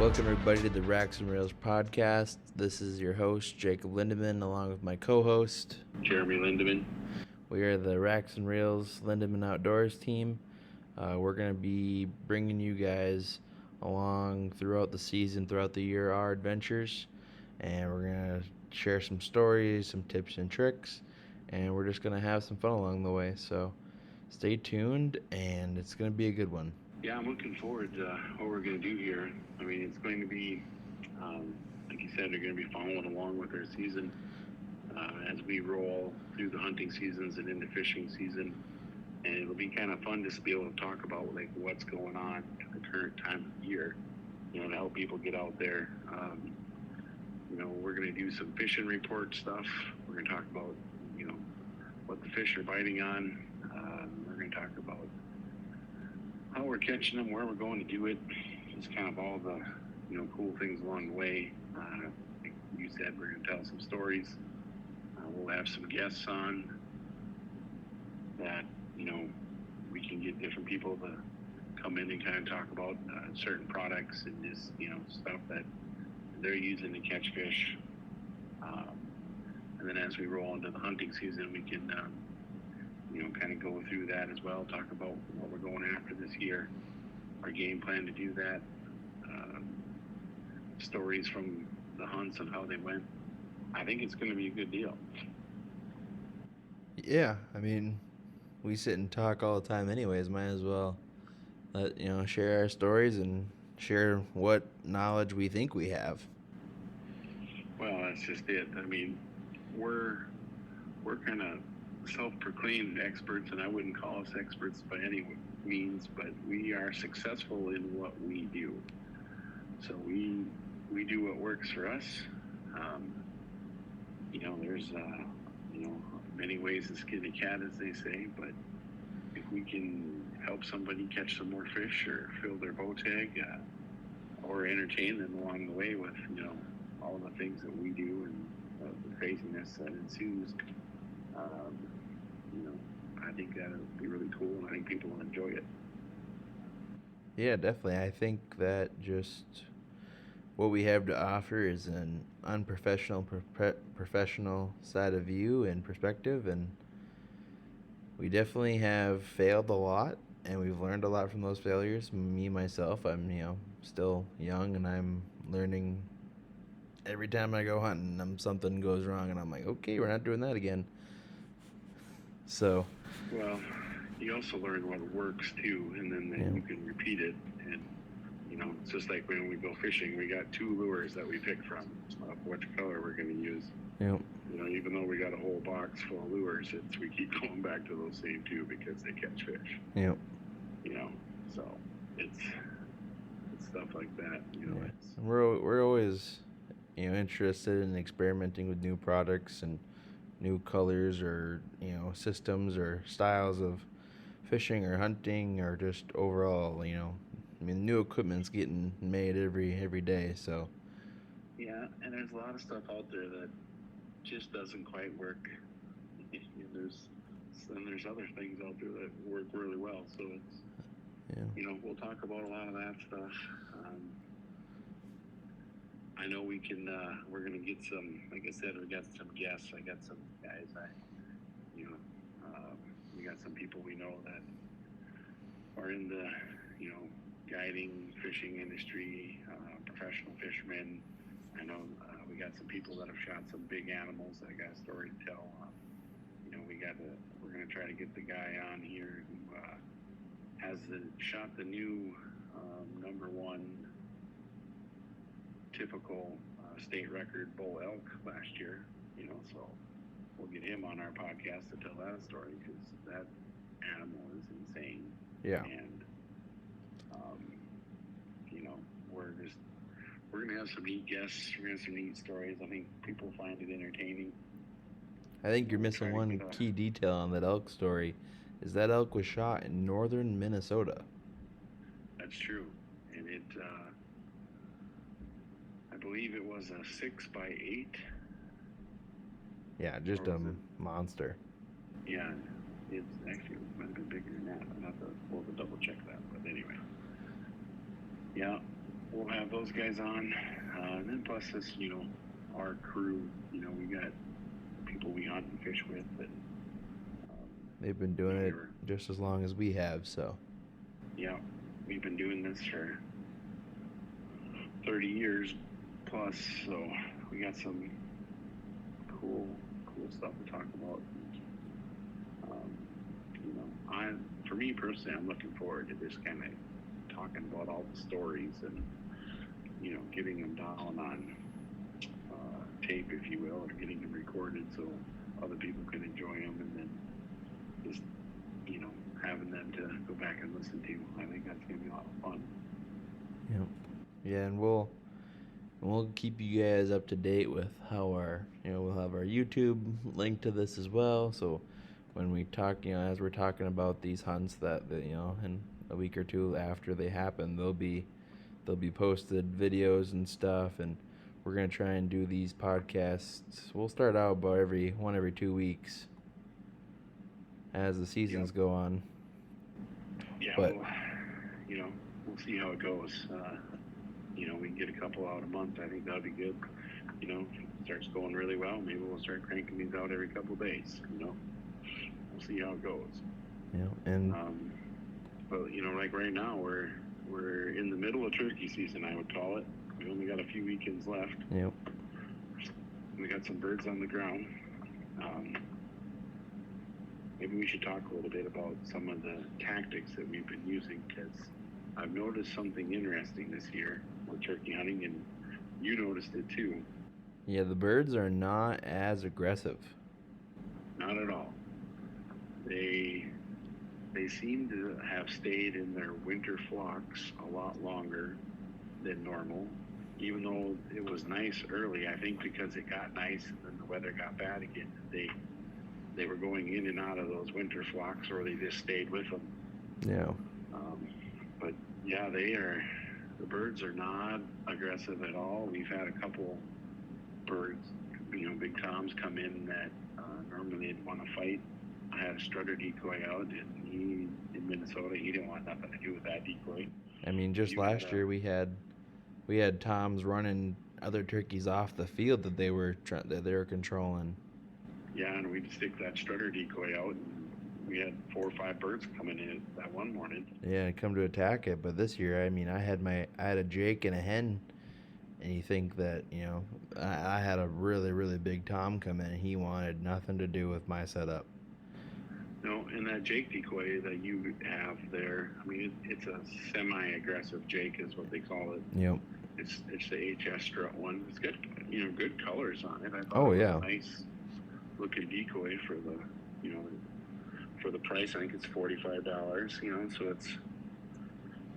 Welcome, everybody, to the Racks and Rails podcast. This is your host, Jacob Lindeman, along with my co-host, Jeremy Lindeman. We are the Racks and Rails Lindeman Outdoors team. We're going to be bringing you guys along throughout the season, throughout the year, our adventures. And we're going to share some stories, some tips and tricks. And we're just going to have some fun along the way. So stay tuned, and it's going to be a good one. Yeah, I'm looking forward to what we're going to do here. I mean, it's going to be, like you said, they're going to be following along with our season as we roll through the hunting seasons and into fishing season. And it'll be kind of fun just to be able to talk about like what's going on at the current time of year, to help people get out there. We're going to do some fishing report stuff. We're going to talk about, what the fish are biting on. We're going to talk about how we're catching them, where we're going to do it, just kind of all the, cool things along the way. Like you said, we're going to tell some stories. We'll have some guests on that, we can get different people to come in and kind of talk about certain products and just, stuff that they're using to catch fish. And then as we roll into the hunting season, we can, kind of go through that as well, talk about what we're going after this year, our game plan to do that, stories from the hunts and how they went. I think it's going to be a good deal. Yeah, I mean, we sit and talk all the time anyways. Might as well share our stories and share what knowledge we think we have. Well, that's just it. I mean, we're kind of self-proclaimed experts, and I wouldn't call us experts by any means, but we are successful in what we do. So we do what works for us. There's many ways to skin a cat, as they say, but if we can help somebody catch some more fish or fill their bow tag or entertain them along the way with all the things that we do and the craziness that ensues, I think that'll be really cool, and I think people will enjoy it. Yeah, definitely. I think that just what we have to offer is an unprofessional, professional side of view and perspective, and we definitely have failed a lot, and we've learned a lot from those failures. Me, myself, I'm, still young, and I'm learning every time I go hunting. Something goes wrong, and I'm like, okay, we're not doing that again. So. Well, you also learn what works too, and then you can repeat it. And it's just like when we go fishing, we got 2 lures that we pick from of which color we're going to use. Yep. Even though we got a whole box full of lures, we keep going back to those same 2 because they catch fish. Yep. So it's stuff like that. We're always interested in experimenting with new products and new colors or systems or styles of fishing or hunting or just overall. New equipment's getting made every day. So yeah, and there's a lot of stuff out there that just doesn't quite work. There's other things out there that work really well. So it's we'll talk about a lot of that stuff. I know we can. We're gonna get some. Like I said, we got some guests. I got some guys. We got some people we know that are in the guiding fishing industry, professional fishermen. I know we got some people that have shot some big animals that got a story to tell. We're gonna try to get the guy on here who has shot the new #1 typical state record bull elk last year. So we'll get him on our podcast to tell that story because that animal is insane. Yeah. And we're gonna have some neat guests. We're gonna have some neat stories. I think people find it entertaining. I think you're missing one key detail on that elk story. Is that elk was shot in northern Minnesota. That's true, and it. I believe it was a 6x8. Yeah, just a monster. Yeah, it's actually it might have been bigger than that. I'll have to double check that, but anyway. Yeah, we'll have those guys on, and then plus this, our crew. We got people we hunt and fish with, and They've been doing it just as long as we have, so. Yeah, we've been doing this for 30 years plus, so we got some cool stuff to talk about. For me personally, I'm looking forward to just kind of talking about all the stories and getting them down on tape, if you will, or getting them recorded so other people can enjoy them, and then just having them to go back and listen to. I think that's gonna be a lot of fun. Yeah, and we'll keep you guys up to date with how we'll have our YouTube link to this as well. So when we talk, as we're talking about these hunts that in a week or two after they happen, they'll be posted videos and stuff, and we're gonna try and do these podcasts. We'll start out about every 2 weeks as the seasons go on. Yeah, but we'll see how it goes. We can get a couple out a month. I think that'd be good. If it starts going really well, maybe we'll start cranking these out every couple of days. We'll see how it goes. Yeah, and but like right now, we're in the middle of turkey season, I would call it. We only got a few weekends left. Yep. We got some birds on the ground. Maybe we should talk a little bit about some of the tactics that we've been using, because I've noticed something interesting this year with turkey hunting, and you noticed it too. Yeah, the birds are not as aggressive. Not at all. They seem to have stayed in their winter flocks a lot longer than normal, even though it was nice early. I think because it got nice and then the weather got bad again, they were going in and out of those winter flocks, or they just stayed with them. Yeah. But yeah, the birds are not aggressive at all. We've had a couple birds, big toms come in that normally they'd want to fight. I had a strutter decoy out, and in Minnesota, he didn't want nothing to do with that decoy. I mean, just last year we had toms running other turkeys off the field that they were controlling. Yeah, and we'd stick that strutter decoy out, and we had 4 or 5 birds coming in that one morning. Yeah, and come to attack it. But this year, I mean, I had a Jake and a hen, and you think that I had a really, really big tom come in, and he wanted nothing to do with my setup. No, and that Jake decoy that you have there, I mean, it's a semi-aggressive Jake is what they call it. Yep. It's the HS strut one. It's got good colors on it. I thought it was a nice looking decoy for the for the price. I think it's $45. So it's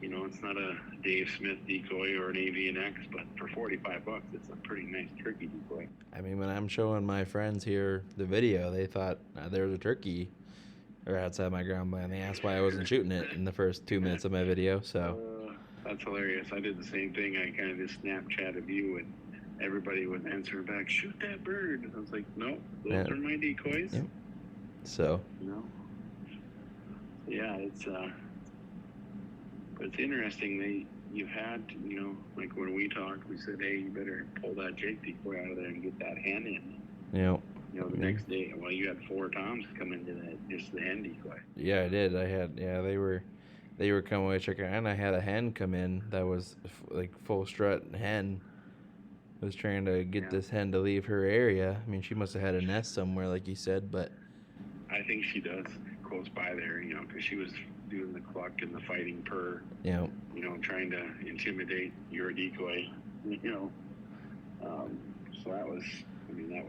it's not a Dave Smith decoy or an Avian X, but for $45, it's a pretty nice turkey decoy. I mean, when I'm showing my friends here the video, they thought there was a turkey outside my ground blind. They asked why I wasn't shooting it in the first 2 minutes of my video. So that's hilarious. I did the same thing. I kind of just Snapchatted you, and everybody would answer back, "Shoot that bird." And I was like, "No, those are my decoys." Yep. So. Yeah, but it's interesting. You've had, like when we talked, we said, "Hey, you better pull that Jake decoy out of there and get that hen in." Yep. The next day, well, you had 4 toms come into that, just the hen decoy. Yeah, I did. They were coming away checking, and I had a hen come in that was like full strut hen. Was trying to get this hen to leave her area. I mean, she must have had a nest somewhere, like you said, but I think she does close by there, because she was doing the cluck and the fighting purr. Yeah. Trying to intimidate your decoy. So that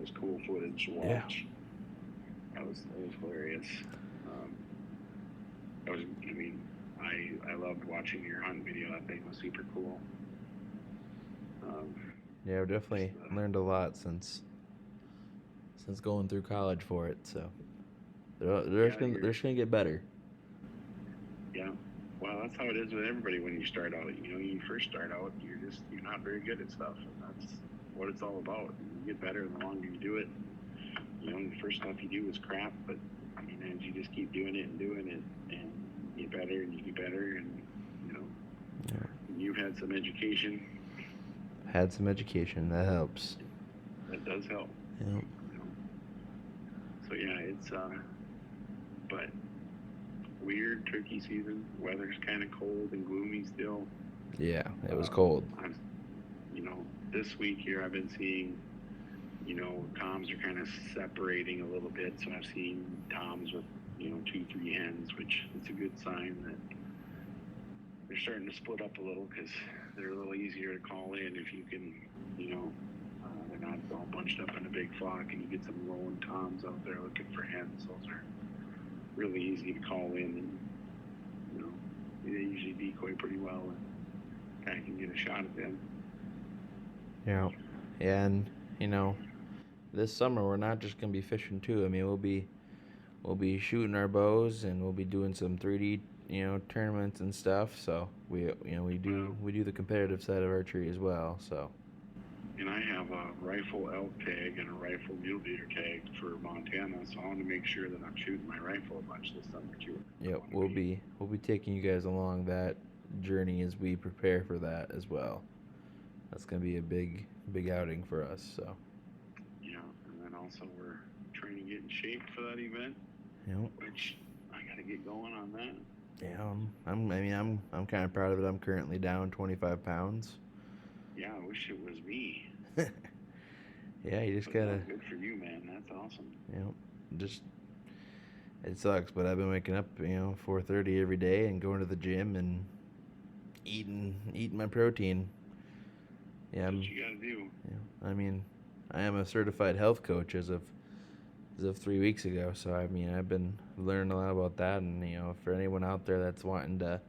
was cool footage to watch. Yeah. That was hilarious. I loved watching your hunt video. That thing was super cool. Yeah, I've definitely learned a lot since going through college for it. So they're just gonna get better. Yeah. Well, that's how it is with everybody when you start out. You first start out, you're not very good at stuff, and that's what it's all about. You get better the longer you do it. The first stuff you do is crap, but as you just keep doing it, and you get better, and you get better, and you've had some education. Had some education. That helps. That does help. Yep. You know. So yeah, it's but weird turkey season. Weather's kind of cold and gloomy still. Yeah, it was cold. You know, this week here I've been seeing, you know, toms are kind of separating a little bit. So I've seen toms with, you know, 2-3 hens, which is a good sign that they're starting to split up a little because they're a little easier to call in if you can, you know, they're not all bunched up in a big flock, and you get some lone toms out there looking for hens. Those are really easy to call in, and you know, they usually decoy pretty well, and kind of can get a shot at them. Yeah, and you know, this summer we're not just gonna be fishing too. I mean, we'll be shooting our bows, and we'll be doing some 3D, you know, tournaments and stuff. So we do the competitive side of archery as well. So. And I have a rifle elk tag and a rifle mule deer tag for Montana, so I want to make sure that I'm shooting my rifle a bunch this summer too. Yep, we'll be taking you guys along that journey as we prepare for that as well. That's gonna be a big outing for us. So. Yeah, and then also we're trying to get in shape for that event. Yep. Which I gotta get going on that. Yeah, I'm kind of proud of it. I'm currently down 25 pounds. Yeah, I wish it was me. Yeah, you just But gotta. no, good for you, man. That's awesome. You know, just it sucks, but I've been waking up, you know, 4:30 every day and going to the gym and eating my protein. Yeah, That's what you gotta do. I mean, I am a certified health coach as of 3 weeks ago. So I mean, I've been learning a lot about that, and you know, for anyone out there that's wanting to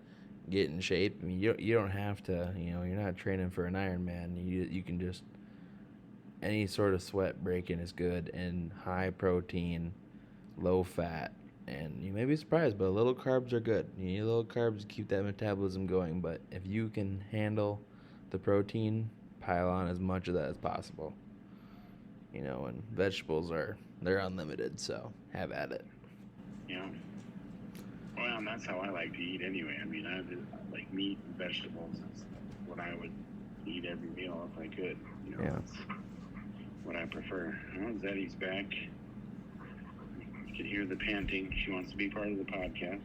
get in shape, I mean, you don't have to, you know, you're not training for an Ironman. You can just, any sort of sweat breaking is good, and high protein, low fat, and you may be surprised, but little carbs are good. You need little carbs to keep that metabolism going, but if you can handle the protein, pile on as much of that as possible. You know, and vegetables they're unlimited, so have at it. Yeah. Well, and that's how I like to eat anyway. I mean, I like meat and vegetables. Is what I would eat every meal if I could. You know, Yeah. That's what I prefer. Well, Zettie's back. You can hear the panting. She wants to be part of the podcast.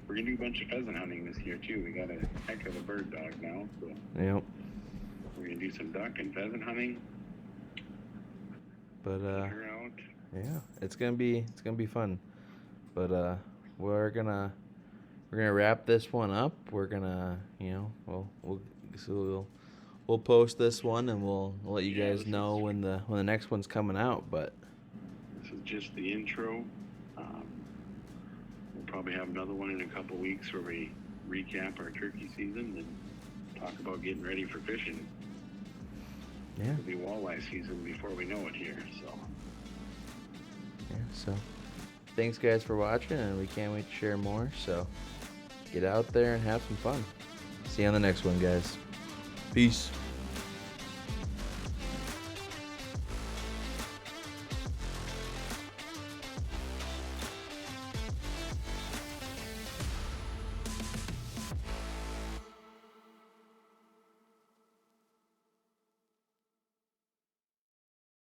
We're gonna do a bunch of pheasant hunting this year too. We got a heck of a bird dog now, so Yep. we're gonna do some duck and pheasant hunting. But Take her out. yeah, it's gonna be fun. But we're gonna wrap this one up. We're gonna, you know, we'll post this one, and we'll let you Yeah, guys this know is- when the next one's coming out. But This is just the intro. We'll probably have another one in a couple weeks where we recap our turkey season and talk about getting ready for fishing. yeah, It'll be walleye season before we know it here. So so thanks guys for watching, and we can't wait to share more. So get out there and have some fun. See you on the next one, guys. Peace.